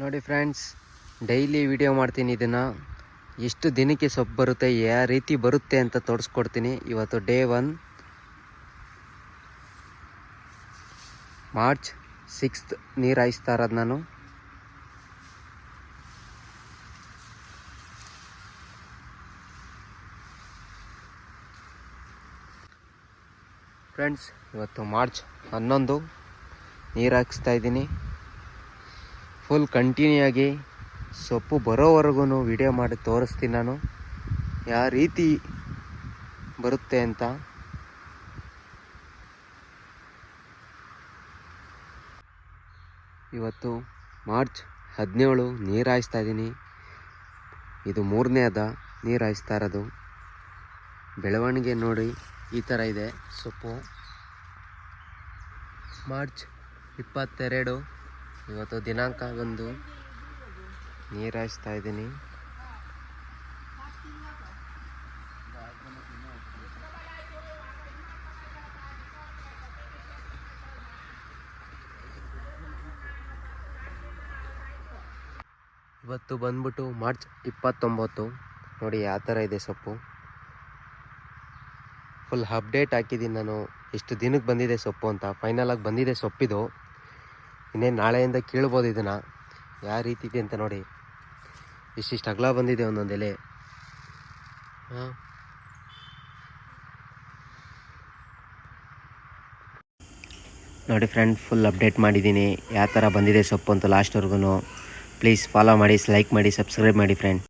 ನೋಡಿ friends, daily video ಮಾಡ್ತೀನಿ. ಇದನ್ನು ಎಷ್ಟು ದಿನಕ್ಕೆ ಸೊಪ್ಪು ಬರುತ್ತೆ, ಯಾವ ರೀತಿ ಬರುತ್ತೆ ಅಂತ ತೋರಿಸ್ಕೊಡ್ತೀನಿ. ಇವತ್ತು ಡೇ 1 ಮಾರ್ಚ್ 6 ನೀರು ಹಾಯಿಸ್ತಾ ಇರೋದು ನಾನು. ಫ್ರೆಂಡ್ಸ್, ಇವತ್ತು ಮಾರ್ಚ್ 11 ನೀರು ಹಾಕಿಸ್ತಾ ಇದ್ದೀನಿ. ಫುಲ್ ಕಂಟಿನ್ಯೂ ಆಗಿ ಸೊಪ್ಪು ಬರೋವರೆಗೂ ವಿಡಿಯೋ ಮಾಡಿ ತೋರಿಸ್ತೀನಿ ನಾನು ಯಾವ ರೀತಿ ಬರುತ್ತೆ ಅಂತ. ಇವತ್ತು ಮಾರ್ಚ್ 17 ನೀರು ಹಾಯಿಸ್ತಾ ಇದ್ದೀನಿ. ಇದು 3ನೇ ನೀರು ಹಾಯಿಸ್ತಾ ಇರೋದು. ಬೆಳವಣಿಗೆ ನೋಡಿ ಈ ಥರ ಇದೆ ಸೊಪ್ಪು. ಮಾರ್ಚ್ 22 ಇವತ್ತು ದಿನಾಂಕ ಬಂದು ನೀರು ಹಾಯಿಸ್ತಾ ಇದ್ದೀನಿ. ಇವತ್ತು ಬಂದ್ಬಿಟ್ಟು ಮಾರ್ಚ್ 29. ನೋಡಿ ಯಾವ ಥರ ಇದೆ ಸೊಪ್ಪು. ಫುಲ್ ಅಪ್ಡೇಟ್ ಹಾಕಿದ್ದೀನಿ ನಾನು ಎಷ್ಟು ದಿನಕ್ಕೆ ಬಂದಿದೆ ಸೊಪ್ಪು ಅಂತ. ಫೈನಲಾಗಿ ಬಂದಿದೆ ಸೊಪ್ಪಿದು. ಇನ್ನೇನು ನಾಳೆಯಿಂದ ಕೀಳ್ಬೋದು ಇದನ್ನು. ಯಾವ ರೀತಿ ಇದೆ ಅಂತ ನೋಡಿ. ಇಷ್ಟಿಷ್ಟು ಅಗಲ ಬಂದಿದೆ ಒಂದೊಂದು ಎಲೆ. ನೋಡಿ ಫ್ರೆಂಡ್, ಫುಲ್ ಅಪ್ಡೇಟ್ ಮಾಡಿದ್ದೀನಿ ಯಾವ ಥರ ಬಂದಿದೆ ಸೊಪ್ಪು ಅಂತ ಲಾಸ್ಟ್ವರೆಗೂ. ಪ್ಲೀಸ್ ಫಾಲೋ ಮಾಡಿ, ಲೈಕ್ ಮಾಡಿ, ಸಬ್ಸ್ಕ್ರೈಬ್ ಮಾಡಿ ಫ್ರೆಂಡ್.